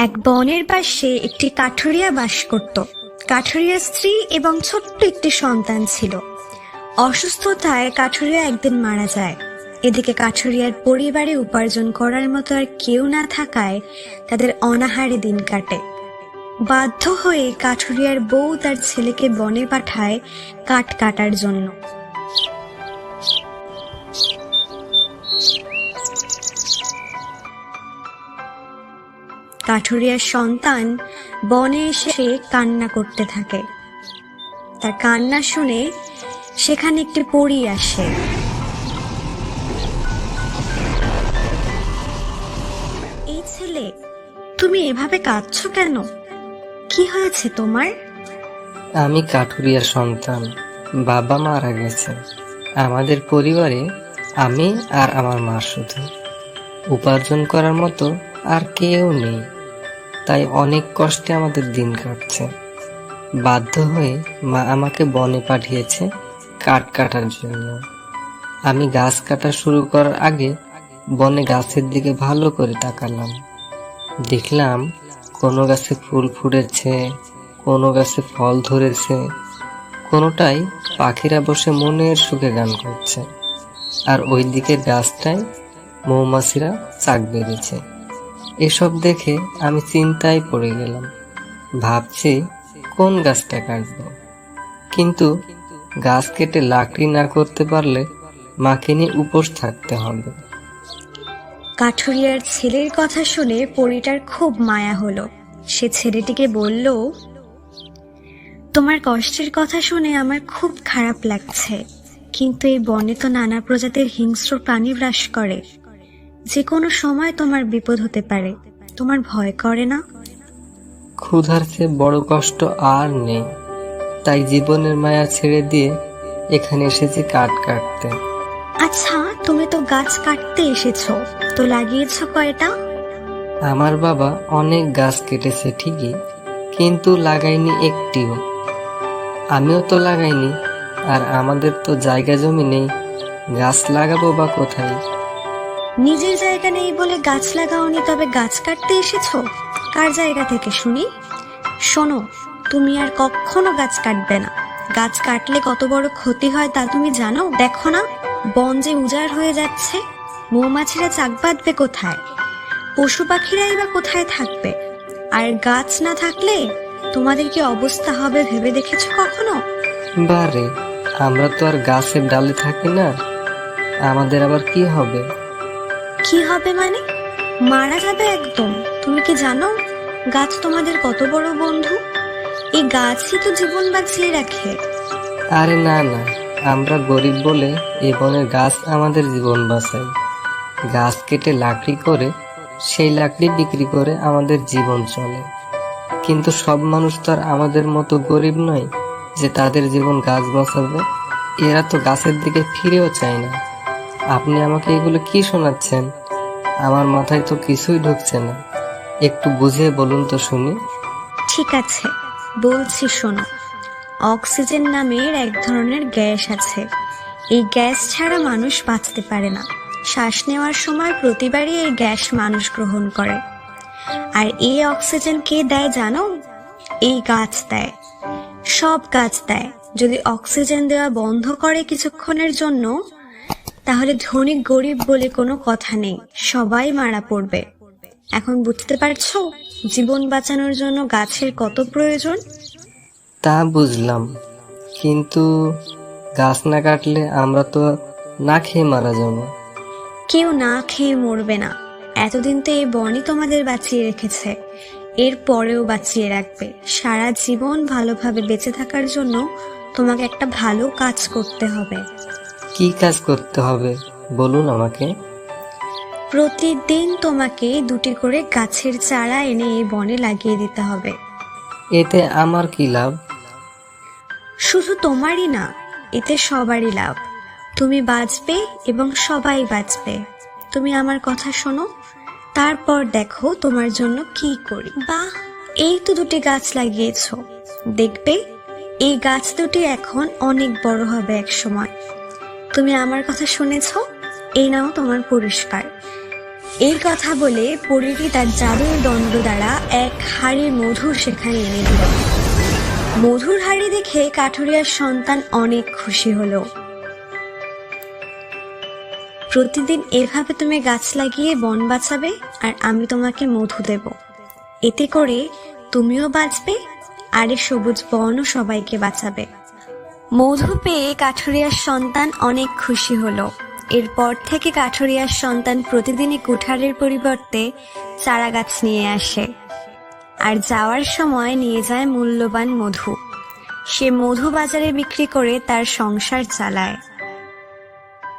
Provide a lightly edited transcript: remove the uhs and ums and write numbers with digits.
এক বনের পাশে একটি কাঠুরিয়া বাস করত। কাঠুরিয়ার স্ত্রী এবং ছোট্ট একটি সন্তান ছিল। অসুস্থতায় কাঠুরিয়া একদিন মারা যায়। এদিকে কাঠুরিয়ার পরিবারে উপার্জন করার মতো আর কেউ না থাকায় তাদের অনাহারে দিন কাটে। বাধ্য হয়ে কাঠুরিয়ার বউ তার ছেলেকে বনে পাঠায় কাঠ কাটার জন্য। কাঠুরিয়ার সন্তান বনে এসে কান্না করতে থাকে। তার কান্না শুনে সেখানে একটি পরী আসে। এই ছেলে, তুমি এভাবে কাঁদছো কেন? কি হয়েছে তোমার? আমি কাঠুরিয়ার সন্তান, বাবা মারা গেছে। আমাদের পরিবারে আমি আর আমার মা শুধু। উপার্জন করার মতো আর কেউ নেই, তাই অনেক কষ্টে আমাদের দিন কাটছে। বাধ্য হয়ে মা আমাকে বনে পাঠিয়েছে কাঠ কাটার জন্য। আমি গাছ কাটা শুরু করার আগে বনে গাছের দিকে ভালো করে তাকালাম। দেখলাম কোনো গাছে ফুল ফুটেছে, কোনো গাছে ফল ধরেছে, কোনোটাই পাখিরা বসে মনের সুখে গান করছে, আর ওই দিকের গাছটায় মৌমাছিরা চাক বেঁধেছে। এসব দেখে আমি চিন্তায় পড়ে গেলাম। ভাবছি কোন গাছটা কাটবো, কিন্তু গাছ কেটে লাকড়ি না করতে পারলে মাকে নিয়ে উপোস থাকতে হবে। কাঠুরিয়ার ছেলের কথা শুনে পরীটার খুব মায়া হলো। সে ছেলেটিকে বলল, তোমার কষ্টের কথা শুনে আমার খুব খারাপ লাগছে, কিন্তু এই বনে তো নানা প্রজাতির হিংস্র প্রাণী বাস করে। যে কোনো সময় তোমার বিপদ হতে পারে। তোমার ভয় করে না? ক্ষুধার চেয়ে বড় কষ্ট আর নেই, তাই জীবনের মায়া ছেড়ে দিয়ে এখানে এসেছি কাঠ কাটতে। আচ্ছা, তুমি তো গাছ কাটতে এসেছো, তো লাগিয়েছো কয়টা? আমার বাবা অনেক গাছ কেটেছে ঠিকই, কিন্তু লাগাইনি একটিও। আমিও তো লাগাইনি, আর আমাদের তো জায়গা জমি নেই, গাছ লাগাবো বা কোথায়? নিজের জায়গা নেই বলে গাছ লাগাওনি, তবে গাছ কাটতে এসেছো? কার জায়গা থেকে শুনি? শোনো, তুমি আর কখনো গাছ কাটবে না। গাছ কাটলে কত বড় ক্ষতি হয় তা তুমি জানো? দেখো না, বন যে উজাড় হয়ে যাচ্ছে। মৌমাছিরা চাক বাঁধবে কোথায়? পশু পাখিরাই বা কোথায় থাকবে? আর গাছ না থাকলে তোমাদের কি অবস্থা হবে ভেবে দেখেছো কখনো? বারে, আমরা তো আর গাছের ডালে থাকি না, আমাদের আবার কি হবে? কি হবে মানে? মারা যাবে একদম। তুমি কি জানো গাছ তোমাদের কত বড় বন্ধু? এই গাছই তো জীবন বাঁচিয়ে রাখে। আরে না না, আমরা গরিব বলে এই বনের গাছ আমাদের জীবন বাঁচায়। গাছ কেটে লাকড়ি করে সেই লাকড়ি বিক্রি করে আমাদের জীবন চলে। কিন্তু সব মানুষ তো আর আমাদের মতো গরিব নয় যে তাদের জীবন গাছ বাঁচাবে। এরা তো গাছের দিকে ফিরেও চায় না। আপনি আমাকে এগুলো কি শোনাচ্ছেন? আমার মাথায় তো কিছুই ঢুকছে না। একটু বুঝিয়ে বলুন তো শুনি। ঠিক আছে, বলছি শোনো। অক্সিজেন নামের এক ধরনের গ্যাস আছে। এই গ্যাস ছাড়া মানুষ বাঁচতে পারে না। শ্বাস নেওয়ার সময় প্রতিবারই এই গ্যাস মানুষ গ্রহণ করে। আর এই অক্সিজেন কে দেয় জানো? এই গাছ দেয়। সব গাছ দেয়। যদি অক্সিজেন দেওয়া বন্ধ করে কিছুক্ষণের জন্য, তাহলে ধনী গরিব বলে কোনো কথা নেই, সবাই মারা পড়বে। এখন বুঝতে পারছো জীবন বাঁচানোর জন্য গাছের কত প্রয়োজন? তা বুঝলাম, কিন্তু গাছ না কাটলে আমরা তো না খেয়ে মারা যাবো। কেউ না খেয়ে মরবে না। এতদিন তো এই বনই তোমাদের বাঁচিয়ে রেখেছে, এর পরেও বাঁচিয়ে রাখবে। সারা জীবন ভালোভাবে বেঁচে থাকার জন্য তোমাকে একটা ভালো কাজ করতে হবে। কি কাজ করতে হবে বলুন আমাকে। প্রতিদিন তোমাকে 2টি করে গাছের চারা এনে এই বনে লাগিয়ে দিতে হবে। এতে আমার কি লাভ? শুধু তোমারই না, এতে সবারই লাভ। তুমি বাঁচবে এবং সবাই বাঁচবে। তুমি আমার কথা শোনো, তারপর দেখো তোমার জন্য কি করি। বাহ, এই তো 2টি গাছ লাগিয়েছো। দেখবে এই গাছ দুটি এখন অনেক বড় হবে এক সময়। তুমি আমার কথা শুনেছো? এই নাও তোমার পুরস্কার। এই কথা বলে পরীটি তার জাদুর দণ্ড দ্বারা এক হাড়ি মধু সেখানে এনে দিল। মধুর হাড়ি দেখে কাঠুরিয়ার সন্তান অনেক খুশি হলো। প্রতিদিন এভাবে তুমি গাছ লাগিয়ে বন বাঁচাবে আর আমি তোমাকে মধু দেব, এতে করে তুমিও বাঁচবে আর এই সবুজ বনও সবাইকে বাঁচাবে। মধু পেয়ে কাঠুরিয়ার সন্তান অনেক খুশি হলো। এরপর থেকে কাঠুরিয়ার সন্তান প্রতিদিনই কুঠারের পরিবর্তে চারা গাছ নিয়ে আসে আর যাওয়ার সময় নিয়ে যায় মূল্যবান মধু। সে মধু বাজারে বিক্রি করে তার সংসার চালায়।